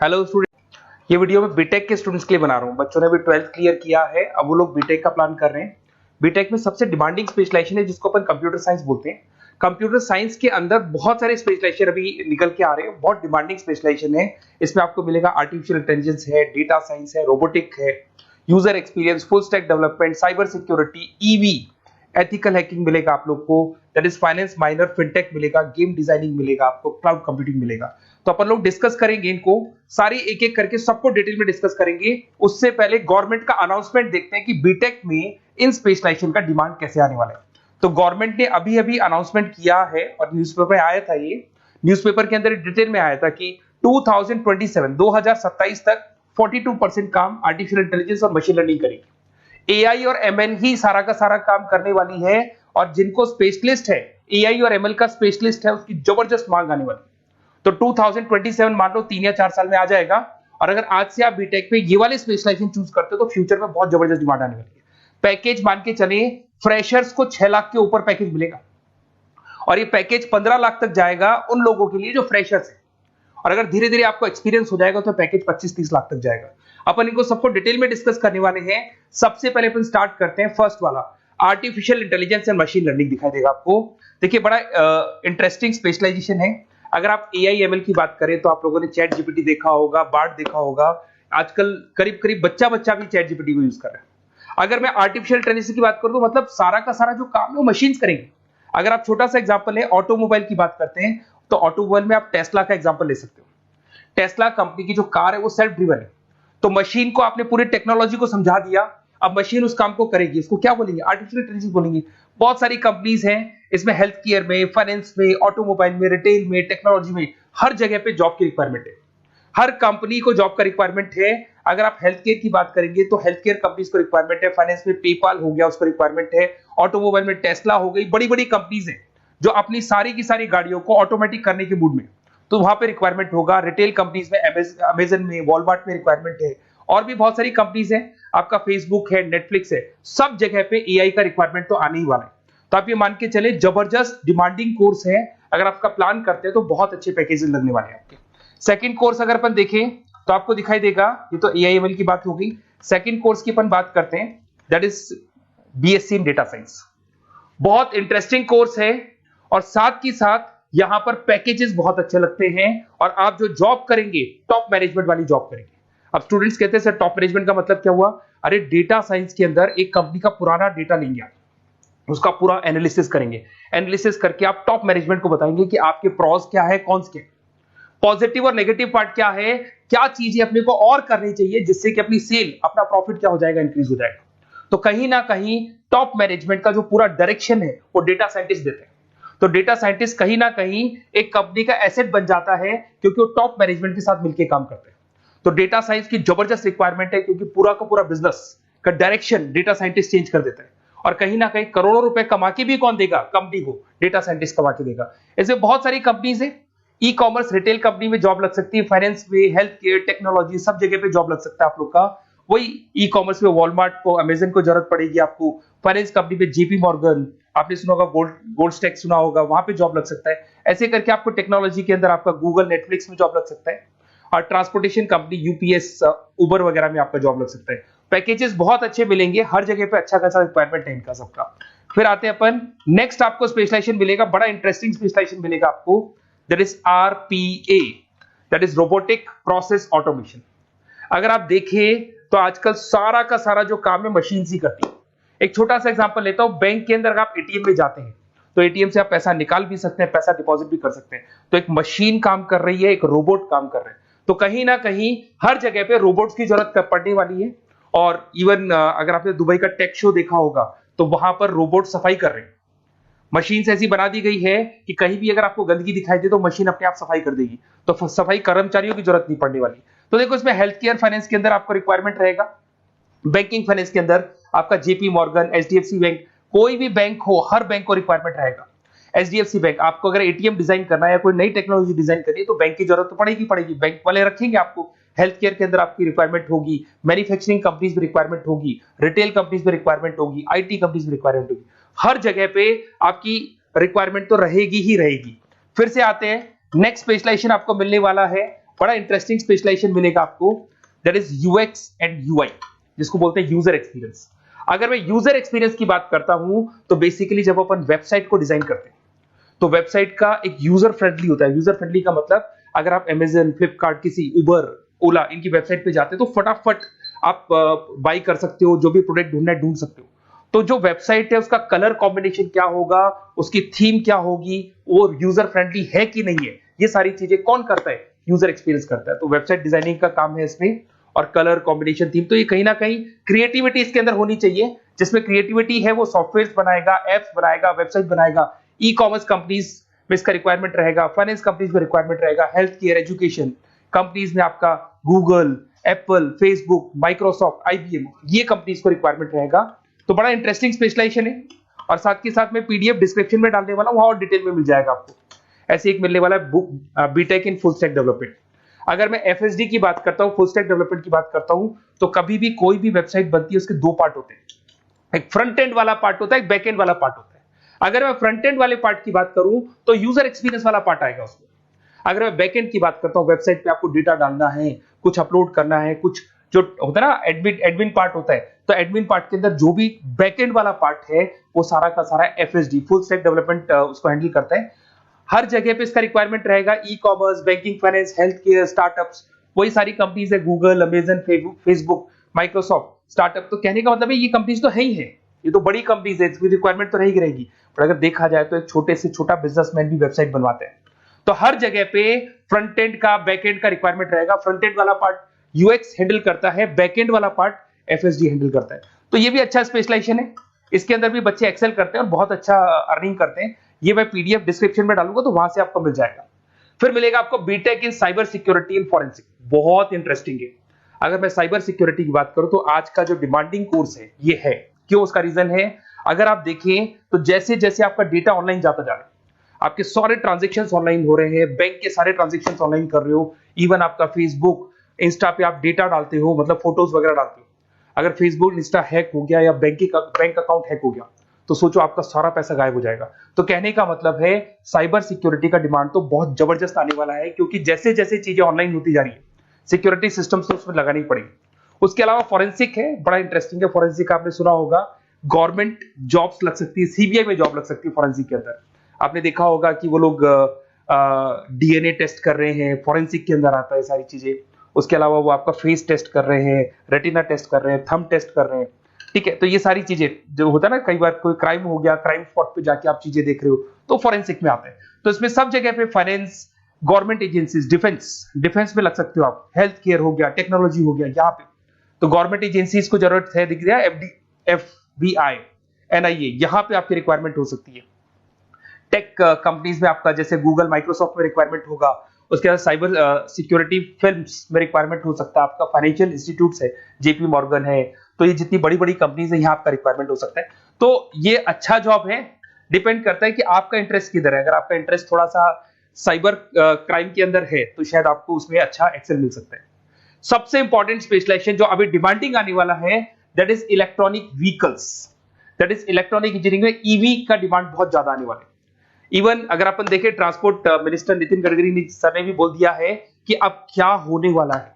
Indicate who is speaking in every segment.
Speaker 1: Hello student, ये video मैं BTech के स्टूडेंट्स के लिए बना रहा हूँ। बच्चों ने भी 12th क्लियर किया है, अब वो लोग बीटेक का प्लान कर रहे हैं। बीटेक में सबसे डिमांडिंग स्पेशलाइजेशन है जिसको अपन कंप्यूटर साइंस बोलते हैं। कंप्यूटर साइंस के अंदर बहुत सारे स्पेशलाइजेशन अभी निकल के आ रहे हैं, बहुत डिमांडिंग स्पेशलाइजेशन है। इसमें आपको मिलेगा आर्टिफिशियल इंटेलिजेंस है, डेटा साइंस है, रोबोटिक है, user experience, full stack development, cyber security, EV, ethical hacking मिलेगा आप लोग को, that is finance minor, fintech मिलेगा, गेम डिजाइनिंग मिलेगा आपको, क्लाउड कंप्यूटिंग मिलेगा। तो अपन लोग डिस्कस करेंगे इनको सारी एक एक करके, सबको डिटेल में डिस्कस करेंगे। उससे पहले गवर्नमेंट का अनाउंसमेंट देखते हैं कि बीटेक में इन स्पेशलाइजेशन का डिमांड कैसे आने वाला है। तो गवर्नमेंट ने अभी अभी अनाउंसमेंट किया है और न्यूज़पेपर में आया था, ये न्यूज़पेपर के अंदर डिटेल में आया था कि 2027 तक 42% काम आर्टिफिशियल इंटेलिजेंस और मशीन लर्निंग करेगी। एआई और एमएल ही सारा का सारा काम करने वाली है, और जिनको स्पेशलिस्ट है, एआई और एमएल का स्पेशलिस्ट है, उसकी जबरदस्त मांग आने वाली है। तो 2027 मान लो 3 या 4 साल में आ जाएगा। और अगर आज से आप बीटेक पे ये वाले स्पेशलाइजेशन चूज करते हो तो फ्यूचर में बहुत जबरदस्त डिमांड आने वाली है। पैकेज मान के चले, फ्रेशर्स को 6 लाख के ऊपर पैकेज मिलेगा, और ये पैकेज 15 लाख तक जाएगा उन लोगों के लिए जो फ्रेशर्स है। और अगर धीरे धीरे आपको एक्सपीरियंस हो जाएगा तो पैकेज 25-30 लाख तक जाएगा। अपन इनको सबको डिटेल में डिस्कस करने वाले हैं। सबसे पहले अपन स्टार्ट करते हैं फर्स्ट वाला, artificial intelligence and machine learning दिखाई देगा आपको। देखिए बड़ा इंटरेस्टिंग स्पेशलाइजेशन है। अगर आप एआई एमएल की बात करें तो आप लोगों ने चैट जीपीटी देखा होगा, बार्ड देखा होगा। आजकल करीब करीब बच्चा भी चैट जीपीटी को यूज कर रहा है। अगर मैं आर्टिफिशियल इंटेलिजेंस की बात करूं तो मतलब सारा का सारा जो काम है वो मशीन्स करेंगे। अगर आप छोटा सा एग्जांपल है, ऑटोमोबाइल की बात करते हैं तो ऑटोमोबाइल में आप टेस्ला का एग्जांपल ले सकते हो। टेस्ला कंपनी की जो कार है वो सेल्फ ड्रिवन है। तो मशीन को आपने पूरी टेक्नोलॉजी को समझा दिया, अब मशीन उस काम को करेगी। इसको क्या बोलेंगे? आर्टिफिशियल इंटेलिजेंस बोलेंगे। बहुत सारी कंपनीज हैं इसमें, हेल्थ केयर में, फाइनेंस में, ऑटोमोबाइल में, रिटेल में, टेक्नोलॉजी में, हर जगह पे जॉब की रिक्वायरमेंट है। हर कंपनी को जॉब का रिक्वायरमेंट है। अगर आप हेल्थ केयर की बात करेंगे तो हेल्थ केयर कंपनीज को रिक्वायरमेंट है, फाइनेंस में पेपाल हो गया उसको रिक्वायरमेंट है, ऑटोमोबाइल में टेस्ला हो गई, बड़ी बड़ी कंपनीज हैं जो अपनी सारी की सारी गाड़ियों को ऑटोमेटिक करने के मूड में, तो वहां पे रिक्वायरमेंट होगा। रिटेल कंपनीज में अमेजन में, वॉलमार्ट में रिक्वायरमेंट है, और भी बहुत सारी कंपनीज हैं, आपका फेसबुक है, नेटफ्लिक्स है, सब जगह पे एआई का रिक्वायरमेंट तो आने ही वाला है। तो आप ये मान के चले जबरदस्त डिमांडिंग कोर्स है। अगर आपका प्लान करते हैं तो बहुत अच्छे पैकेजेस लगने वाले हैं आपके। सेकंड कोर्स अगर अपन देखें तो आपको दिखाई देगा, ये तो एआई एमएल की बात हो गई। सेकंड कोर्स की अपन बात करते हैं, that is BSc in data science. बहुत इंटरेस्टिंग कोर्स है, और साथ ही साथ यहां पर पैकेजेस बहुत अच्छे लगते हैं, और आप जो जॉब करेंगे टॉप मैनेजमेंट वाली जॉब करेंगे। अब स्टूडेंट्स कहते हैं सर टॉप मैनेजमेंट का मतलब क्या हुआ? अरे डेटा साइंस के अंदर एक कंपनी का पुराना डेटा लेंगे आप, उसका पूरा एनालिसिस करेंगे, एनालिसिस करके आप टॉप मैनेजमेंट को बताएंगे कि आपके प्रॉस क्या है, कौन से पॉजिटिव और नेगेटिव पार्ट क्या है, क्या चीजें अपने को और करनी चाहिए जिससे कि अपनी सेल, अपना प्रॉफिट क्या हो जाएगा, इंक्रीज हो जाएगा। तो कहीं ना कहीं टॉप मैनेजमेंट का जो पूरा डायरेक्शन है वो डेटा साइंटिस्ट देते हैं। तो डेटा साइंटिस्ट कहीं ना कहीं एक कंपनी का एसेट बन जाता है, क्योंकि वो टॉप मैनेजमेंट के साथ मिलकर काम करते हैं। तो डेटा साइंस की जबरदस्त रिक्वायरमेंट है, क्योंकि पूरा का पूरा बिजनेस का डायरेक्शन डेटा साइंटिस्ट चेंज कर देता है। और कहीं ना कहीं करोड़ों रुपए कमा के भी कौन देगा? कंपनी को डेटा साइंटिस्ट कमा के देगा। ऐसे बहुत सारी कंपनीज है, ई कॉमर्स, रिटेल कंपनी में जॉब लग सकती है, फाइनेंस में, हेल्थ केयर, टेक्नोलॉजी, सब जगह पे जॉब लग सकता है आप लोग का। वही ई कॉमर्स में वॉलमार्ट को, अमेजन को जरूरत पड़ेगी आपको। फाइनेंस कंपनी में जेपी मॉर्गन, आपने सुना होगा, गोल्ड स्टैक सुना होगा, वहां पे जॉब लग सकता है। ऐसे करके आपको टेक्नोलॉजी के अंदर आपका गूगल, नेटफ्लिक्स में जॉब लग सकता है। और ट्रांसपोर्टेशन कंपनी यूपीएस, उबर वगैरह में आपका जॉब लग सकता है। पैकेजेस बहुत अच्छे मिलेंगे, हर जगह पे अच्छा खासा रिक्वायरमेंट है इनका सबका। फिर आते हैं अपन नेक्स्ट, आपको स्पेशलाइजेशन मिलेगा, बड़ा इंटरेस्टिंग स्पेशलाइजेशन मिलेगा आपको, that is RPA, that is robotic process automation. अगर आप देखें तो आजकल सारा का सारा जो काम है मशीन ही करती है। एक छोटा सा एग्जांपल लेता हूं, बैंक के अंदर अगर आप एटीएम में जाते हैं तो एटीएम से आप पैसा निकाल भी सकते हैं, पैसा डिपॉजिट भी कर सकते हैं। तो एक मशीन काम कर रही है, एक रोबोट काम कर रहे हैं। तो कहीं ना कहीं हर जगह पे रोबोट्स की जरूरत पड़ने वाली है। और इवन अगर आपने दुबई का टेक शो देखा होगा तो वहां पर रोबोट सफाई कर रहे हैं। मशीन ऐसी बना दी गई है कि कहीं भी अगर आपको गंदगी दिखाई दे तो मशीन अपने आप सफाई कर देगी, तो सफाई कर्मचारियों की जरूरत नहीं पड़ने वाली। तो देखो इसमें हेल्थ केयर, फाइनेंस के अंदर आपको रिक्वायरमेंट रहेगा, बैंकिंग फाइनेंस के अंदर आपका जेपी मॉर्गन, एचडीएफसी बैंक, कोई भी बैंक हो, हर बैंक को रिक्वायरमेंट रहेगा। एचडीएफसी बैंक, आपको अगर एटीएम डिजाइन करना है या कोई नई टेक्नोलॉजी डिजाइन करनी है तो बैंक की जरूरत तो पड़ेगी, बैंक वाले रखेंगे आपको। हेल्थ केयर के अंदर आपकी रिक्वायरमेंट होगी, मैन्युफैक्चरिंग कंपनीज में रिक्वायरमेंट होगी, रिटेल कंपनीज में रिक्वायरमेंट होगी, आईटी कंपनीज में रिक्वायरमेंट होगी। हर जगह पे आपकी रिक्वायरमेंट तो रहेगी ही रहेगी। फिर से आते हैं, नेक्स्ट स्पेशलाइजेशन आपको मिलने वाला है बड़ा इंटरेस्टिंग स्पेशलाइजेशन मिलेगा आपको, that is UX and UI, जिसको बोलते हैं यूजर एक्सपीरियंस। अगर मैं यूजर एक्सपीरियंस की बात करता हूं तो बेसिकली जब अपन वेबसाइट को डिजाइन करते हैं तो वेबसाइट का एक यूजर फ्रेंडली होता है। यूजर फ्रेंडली का मतलब अगर आप अमेजन, फ्लिपकार्ट, किसी उबर, ओला इनकी वेबसाइट पे जाते हैं तो फटाफट आप बाई कर सकते हो, जो भी प्रोडक्ट ढूंढना है ढूंढ सकते हो। तो जो वेबसाइट है उसका कलर कॉम्बिनेशन क्या होगा, उसकी थीम क्या होगी, वो यूजर फ्रेंडली है कि नहीं है, ये सारी चीजें कौन करता है, यूजर एक्सपीरियंस करता है। तो वेबसाइट डिजाइनिंग का काम है इसमें, और कलर कॉम्बिनेशन, थीम, तो ये कहीं ना कहीं क्रिएटिविटी इसके अंदर होनी चाहिए। जिसमें क्रिएटिविटी है वो सॉफ्टवेयर बनाएगा, एप्स बनाएगा, वेबसाइट बनाएगा। ई कॉमर्स कंपनीज में इसका रिक्वायरमेंट रहेगा, फाइनेंस कंपनीज में रिक्वायरमेंट रहेगा, हेल्थ केयर, एजुकेशन कंपनीज में आपका Google, Apple, Facebook, Microsoft, IBM, ये कंपनीज को रिक्वायरमेंट रहेगा। तो बड़ा इंटरेस्टिंग स्पेशलाइजेशन है, और साथ के साथ में पीडीएफ डिस्क्रिप्शन में डालने वाला हूं, वहां और डिटेल में मिल जाएगा आपको। ऐसे एक मिलने वाला है book, BTech in full stack development. अगर मैं एफएसडी की बात करता हूं, फुल स्टैक डेवलपमेंट की बात करता हूं, तो कभी भी कोई भी वेबसाइट बनती है उसके दो पार्ट होते हैं, एक फ्रंट एंड वाला पार्ट होता है, एक बैक एंड वाला पार्ट होता है। अगर मैं फ्रंट एंड वाले पार्ट की बात करूं तो यूजर एक्सपीरियंस वाला पार्ट आएगा उसमें। अगर मैं बैक एंड की बात करता हूं, वेबसाइट पे आपको डेटा डालना है, कुछ अपलोड करना है, कुछ जो होता है ना एडमिन पार्ट होता है, तो एडमिन पार्ट के अंदर जो भी बैक एंड वाला पार्ट है वो सारा का सारा एफएसडी, फुल स्टैक डेवलपमेंट, उसको हैंडल करता है। हर जगह पे इसका रिक्वायरमेंट रहेगा। E commerce, banking, finance, health care, startups, वही सारी कंपनीज है, Google, Amazon, Facebook, Microsoft, startup. तो कहने का मतलब है ये कंपनीज तो है ही है, ये तो बड़ी कंपनीज है, इसकी रिक्वायरमेंट तो रहेगी। पर अगर देखा जाए तो एक छोटे से छोटा बिजनेसमैन भी वेबसाइट बनवाते हैं। तो हर जगह पे फ्रंट एंड का, बैक एंड का रिक्वायरमेंट रहेगा। फ्रंट एंड वाला पार्ट यूएक्स हैंडल करता है, बैक एंड वाला पार्ट एफएसडी हैंडल करता है। तो ये भी अच्छा स्पेशलाइजेशन है, इसके अंदर भी बच्चे एक्सेल करते हैं और बहुत अच्छा अर्निंग करते हैं। ये मैं पीडीएफ डिस्क्रिप्शन में डालूंगा तो वहां से आपको मिल जाएगा। फिर मिलेगा आपको BTech in cyber security and forensic, बहुत इंटरेस्टिंग है। अगर मैं साइबर सिक्योरिटी की बात करूं तो आज का जो डिमांडिंग कोर्स है ये है। क्यों? उसका रीजन है, अगर आप देखें तो जैसे जैसे आपका डेटा ऑनलाइन जाता जा रहा है, आपके सारे ट्रांजेक्शंस ऑनलाइन हो रहे हैं, बैंक के सारे ट्रांजेक्शंस ऑनलाइन कर रहे हो, इवन आपका फेसबुक, इंस्टा पे आप डेटा डालते हो, मतलब फोटोज वगैरह डालते हो। अगर फेसबुक, इंस्टा हैक हो गया या बैंक अकाउंट हैक हो गया तो सोचो आपका सारा पैसा गायब हो जाएगा। तो कहने का मतलब है साइबर सिक्योरिटी का डिमांड तो बहुत जबरदस्त आने वाला है, क्योंकि जैसे जैसे चीजें ऑनलाइन होती जा रही है सिक्योरिटी सिस्टम्स तो उसमें लगानी पड़ेगी। उसके अलावा फॉरेंसिक है, बड़ा इंटरेस्टिंग है। फॉरेंसिक आपने सुना होगा, गवर्नमेंट जॉब्स लग सकती है, सीबीआई में जॉब लग सकती है फॉरेंसिक के अंदर। आपने देखा होगा कि वो लोग डीएनए टेस्ट कर रहे हैं, फॉरेंसिक के अंदर आता है सारी चीजें। उसके अलावा वो आपका फेस टेस्ट कर रहे हैं, रेटिना टेस्ट कर रहे हैं, थंब टेस्ट कर रहे हैं, ठीक है। तो ये सारी चीजें जो होता है ना, कई बार कोई क्राइम हो गया, क्राइम स्पॉट पे जाके आप चीजें देख रहे हो तो फॉरेंसिक में आते हैं। तो इसमें सब जगह पे फाइनेंस, गवर्नमेंट एजेंसीज, डिफेंस में लग सकते हो आप, हेल्थ केयर हो गया, टेक्नोलॉजी हो गया, यहाँ पे तो गवर्नमेंट एजेंसीज को जरूरत है, दिख रहा है, एफबीआई, एनआईए, यहाँ पे आपकी रिक्वायरमेंट हो सकती है। टेक कंपनीज में आपका जैसे गूगल, माइक्रोसॉफ्ट में रिक्वायरमेंट होगा। उसके बाद साइबर सिक्योरिटी फिल्म्स में रिक्वायरमेंट हो सकता है आपका, फाइनेंशियल इंस्टीट्यूट्स है, जेपी मॉर्गन है, तो ये जितनी बड़ी बड़ी कंपनीज है यहाँ आपका रिक्वायरमेंट हो सकता है। तो ये अच्छा जॉब है, डिपेंड करता है कि आपका इंटरेस्ट किधर है। अगर आपका इंटरेस्ट थोड़ा सा साइबर क्राइम के अंदर है तो शायद आपको उसमें अच्छा एक्सेल मिल सकता है। सबसे इंपॉर्टेंट स्पेशलाइजेशन जो अभी डिमांडिंग आने वाला है, that is electronic vehicles, that is electronic engineering में ईवी का डिमांड बहुत ज्यादा आने वाला है। इवन अगर अपन देखें, transport minister Nitin Gadkari sir ने भी बोल दिया है कि अब क्या होने वाला है,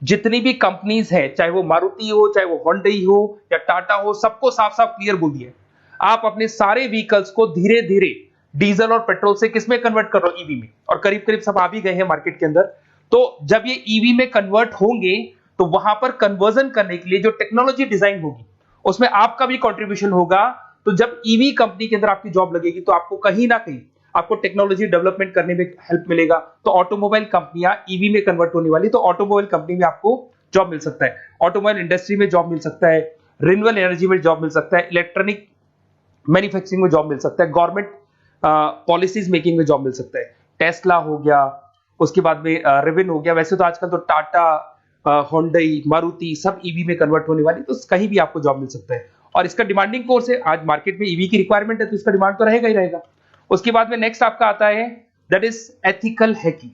Speaker 1: जितनी भी कंपनीज है, चाहे वो मारुति हो, चाहे वो होंडई हो या टाटा हो, सबको साफ साफ क्लियर बोल दिया है, आप अपने सारे व्हीकल्स को धीरे धीरे डीजल और पेट्रोल से किसमें कन्वर्ट कर रहे हो, ईवी में। और करीब करीब सब आ भी गए हैं मार्केट के अंदर। तो जब ये ईवी में कन्वर्ट होंगे तो वहां पर कन्वर्जन करने के लिए जो टेक्नोलॉजी डिजाइन होगी उसमें आपका भी कंट्रीब्यूशन होगा। तो जब ईवी कंपनी के अंदर आपकी जॉब लगेगी तो आपको कहीं ना कहीं आपको टेक्नोलॉजी डेवलपमेंट करने में हेल्प मिलेगा। तो ऑटोमोबाइल कंपनियां ईवी में कन्वर्ट होने वाली, तो ऑटोमोबाइल कंपनी में आपको जॉब मिल सकता है, ऑटोमोबाइल इंडस्ट्री में जॉब मिल सकता है, रिन्यूएबल एनर्जी में जॉब मिल सकता है, इलेक्ट्रॉनिक मैन्युफैक्चरिंग में जॉब मिल सकता है, गवर्नमेंट पॉलिसीज मेकिंग में जॉब मिल सकता है, टेस्ला हो गया, उसके बाद में रिविन हो गया। वैसे तो आजकल तो टाटा, होंडई, मारुति सब ईवी में कन्वर्ट होने वाली, तो कहीं भी आपको जॉब मिल सकता है। और इसका डिमांडिंग कोर्स है, आज मार्केट में ईवी की रिक्वायरमेंट है तो इसका डिमांड तो रहेगा ही रहेगा। उसके बाद में नेक्स्ट आपका आता है, दैट इज एथिकल हैकिंग,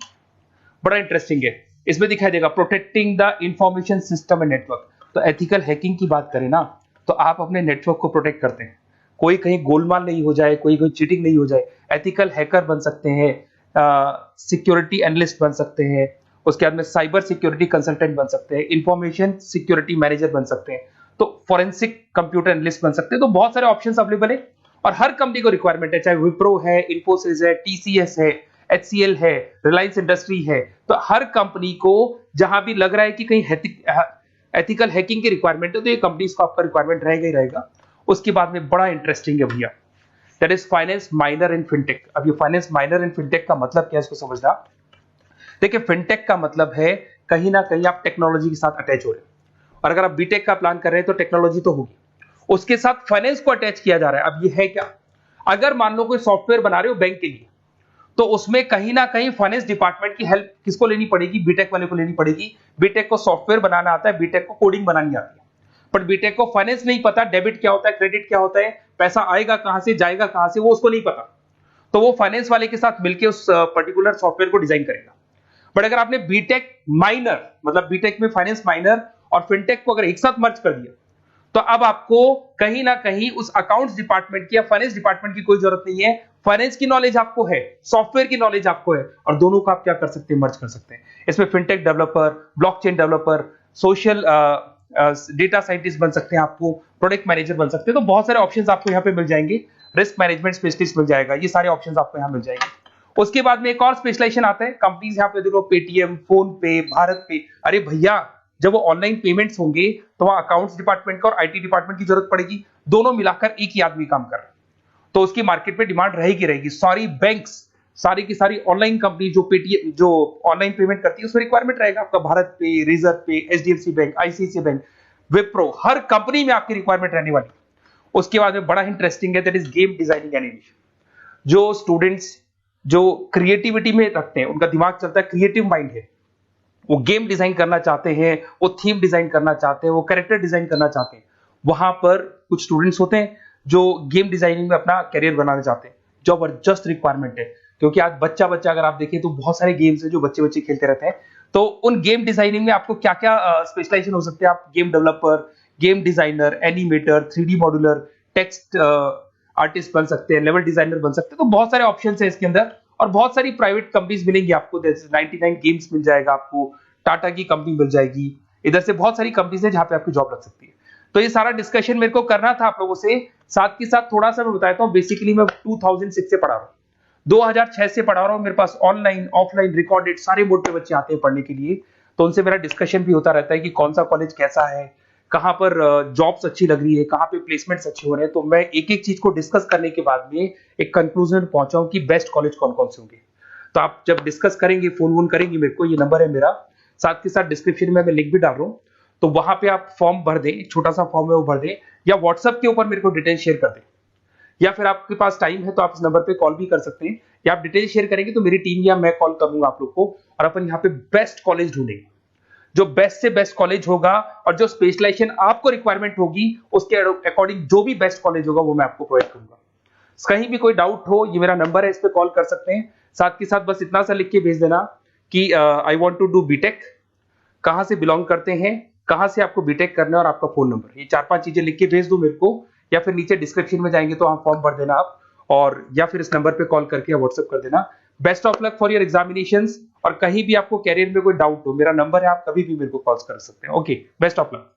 Speaker 1: बड़ा इंटरेस्टिंग है। इसमें दिखाई देगा protecting the information system and network. तो एथिकल हैकिंग की बात करें ना, तो आप अपने नेटवर्क को प्रोटेक्ट करते हैं, कोई कहीं गोलमाल नहीं हो जाए, कोई चीटिंग नहीं हो जाए। एथिकल हैकर बन सकते हैं, सिक्योरिटी एनालिस्ट बन सकते हैं, उसके बाद में साइबर सिक्योरिटी कंसल्टेंट बन सकते हैं, इंफॉर्मेशन सिक्योरिटी मैनेजर बन सकते हैं, तो फॉरेंसिक कंप्यूटर एनालिस्ट बन सकते हैं। तो बहुत सारे ऑप्शंस अवेलेबल है और हर कंपनी को रिक्वायरमेंट है, चाहे विप्रो है, इन्फोसिस है, टीसीएस है, एचसीएल है, रिलायंस इंडस्ट्री है। तो हर कंपनी को जहां भी लग रहा है कि कहीं एथिकल हैकिंग की रिक्वायरमेंट है, तो ये कंपनीज को आपका रिक्वायरमेंट रहेगा ही रहेगा। उसके बाद में बड़ा इंटरेस्टिंग है भैया, that is finance minor in fintech. अब ये फाइनेंस माइनर इन फिनटेक का मतलब क्या है, इसको समझना। देखिए, फिनटेक का मतलब है कहीं ना कहीं आप टेक्नोलॉजी के साथ अटैच हो रहे हैं, और अगर आप बीटेक का प्लान कर रहे हैं तो टेक्नोलॉजी तो होगी, उसके साथ फाइनेंस को अटैच किया जा रहा है। अब ये है क्या, अगर मान लो कोई सॉफ्टवेयर बना रहे हो बैंक के लिए, तो उसमें कहीं ना कहीं फाइनेंस डिपार्टमेंट की हेल्प किसको लेनी पड़ेगी, बीटेक वाले को लेनी पड़ेगी। बीटेक को सॉफ्टवेयर बनाना आता है, बीटेक को कोडिंग बनानी आती है, बट बीटेक को फाइनेंस नहीं पता, डेबिट क्या होता है, क्रेडिट क्या होता है, पैसा आएगा कहां से, जाएगा कहां से, वो उसको नहीं पता। तो वो फाइनेंस वाले के साथ मिलकर उस पर्टिकुलर सॉफ्टवेयर को डिजाइन करेगा। बट अगर आपने बीटेक माइनर, मतलब बीटेक में फाइनेंस माइनर और फिनटेक को अगर एक साथ मर्ज कर दिया, तो अब आपको कहीं ना कहीं उस अकाउंट्स डिपार्टमेंट की या फाइनेंस डिपार्टमेंट की कोई जरूरत नहीं है। फाइनेंस की नॉलेज आपको है, सॉफ्टवेयर की नॉलेज आपको है, और दोनों को आप क्या कर सकते हैं, मर्ज कर सकते हैं। इसमें fintech developer, blockchain developer, social data scientist बन सकते हैं, आपको प्रोडक्ट मैनेजर बन सकते हैं। तो बहुत सारे ऑप्शंस आपको यहाँ पे मिल जाएंगे, रिस्क मैनेजमेंट स्पेशलिस्ट मिल जाएगा, ये सारे ऑप्शंस आपको यहाँ मिल जाएंगे। उसके बाद में एक और स्पेशलाइजेशन आता है, कंपनीज यहाँ पे देखो, पेटीएम, फोन पे, भारत पे। अरे भैया, जब वो ऑनलाइन पेमेंट्स होंगे तो वहां अकाउंट्स डिपार्टमेंट का और आईटी डिपार्टमेंट की जरूरत पड़ेगी, दोनों मिलाकर एक ही आदमी काम कर रहा है, तो उसकी मार्केट में डिमांड रहेगी रहेगी। सारी बैंक्स, सारी की सारी ऑनलाइन कंपनी जो पेटीएम, जो ऑनलाइन पेमेंट करती है, उसमें रिक्वायरमेंट रहेगा आपका भारत पे, Razorpay, HDFC bank, ICICI bank, Wipro, हर कंपनी में आपकी रिक्वायरमेंट रहने वाली। उसके बाद में बड़ा इंटरेस्टिंग है, that is game designing animation. जो स्टूडेंट्स जो क्रिएटिविटी में रखते हैं, उनका दिमाग चलता है, क्रिएटिव माइंड है, वो गेम डिजाइन करना चाहते हैं, वो थीम डिजाइन करना चाहते हैं, वो कैरेक्टर डिजाइन करना चाहते हैं, वहां पर कुछ स्टूडेंट्स होते हैं जो गेम डिजाइनिंग में अपना करियर बनाना चाहते हैं। जबरदस्त रिक्वायरमेंट है, क्योंकि आज बच्चा बच्चा अगर आप देखें तो बहुत सारे गेम्स हैं जो बच्चे बच्चे खेलते रहते हैं। तो उन गेम डिजाइनिंग में आपको क्या क्या स्पेशलाइजेशन हो सकते हैं, आप game developer, game designer, animator, 3D modular, text artist बन सकते हैं, लेवल डिजाइनर बन सकते हैं। तो बहुत सारे ऑप्शन है इसके अंदर, और बहुत सारी प्राइवेट कंपनीज मिलेंगी आपको, जैसे 99 गेम्स मिल जाएगा आपको, टाटा की कंपनी मिल जाएगी, इधर से बहुत सारी कंपनीज है जहां पे आपकी जॉब लग सकती है। तो ये सारा डिस्कशन मेरे को करना था आप लोगों से, साथ के साथ थोड़ा सा मैं बताता हूँ। बेसिकली मैं 2006 से पढ़ा रहा हूँ, 2006 से पढ़ा रहा हूँ। मेरे पास ऑनलाइन, ऑफलाइन, रिकॉर्डेड सारे मोड पे बच्चे आते हैं पढ़ने के लिए, तो उनसे मेरा डिस्कशन भी होता रहता है कि कौन सा कॉलेज कैसा है, कहाँ पर जॉब्स अच्छी लग रही है, कहाँ पे प्लेसमेंट्स अच्छे हो रहे हैं। तो मैं एक एक चीज को डिस्कस करने के बाद में एक कंक्लूजन पहुंचा हूं कि बेस्ट कॉलेज कौन कौन से होंगे। तो आप जब डिस्कस करेंगे, फोन वोन करेंगे मेरे को, ये नंबर है मेरा, साथ के साथ डिस्क्रिप्शन में मैं लिंक भी डाल रहा हूँ, तो वहां पे आप फॉर्म भर दें, एक छोटा सा फॉर्म है वो भर दें, या व्हाट्सएप के ऊपर मेरे को डिटेल शेयर कर दें, या फिर आपके पास टाइम है तो आप इस नंबर पे कॉल भी कर सकते हैं, या आप डिटेल शेयर करेंगे तो मेरी टीम या मैं कॉल करूंगा आप लोग को, और अपन यहाँ पे बेस्ट कॉलेज ढूंढेंगे, जो बेस्ट से बेस्ट कॉलेज होगा, और जो स्पेशलाइजेशन आपको रिक्वायरमेंट होगी उसके अकॉर्डिंग जो भी बेस्ट कॉलेज होगा वो मैं आपको प्रोवाइड करूंगा। कहीं भी कोई डाउट हो, ये मेरा नंबर है, इस पे कॉल कर सकते हैं। साथ के साथ बस इतना सा लिख के भेज देना कि I want to do BTech, कहां से बिलोंग करते हैं, कहां से आपको बीटेक करना है, और आपका फोन नंबर, ये 4-5 चीजें लिख के भेज दो मेरे को, या फिर नीचे डिस्क्रिप्शन में जाएंगे तो आप फॉर्म भर देना आप, और या फिर इस नंबर पे कॉल करके या व्हाट्सएप कर देना। Best of luck for your examinations, और कहीं भी आपको कैरियर में कोई डाउट हो, मेरा नंबर है, आप कभी भी मेरे को कॉल कर सकते हैं। Okay, best of luck.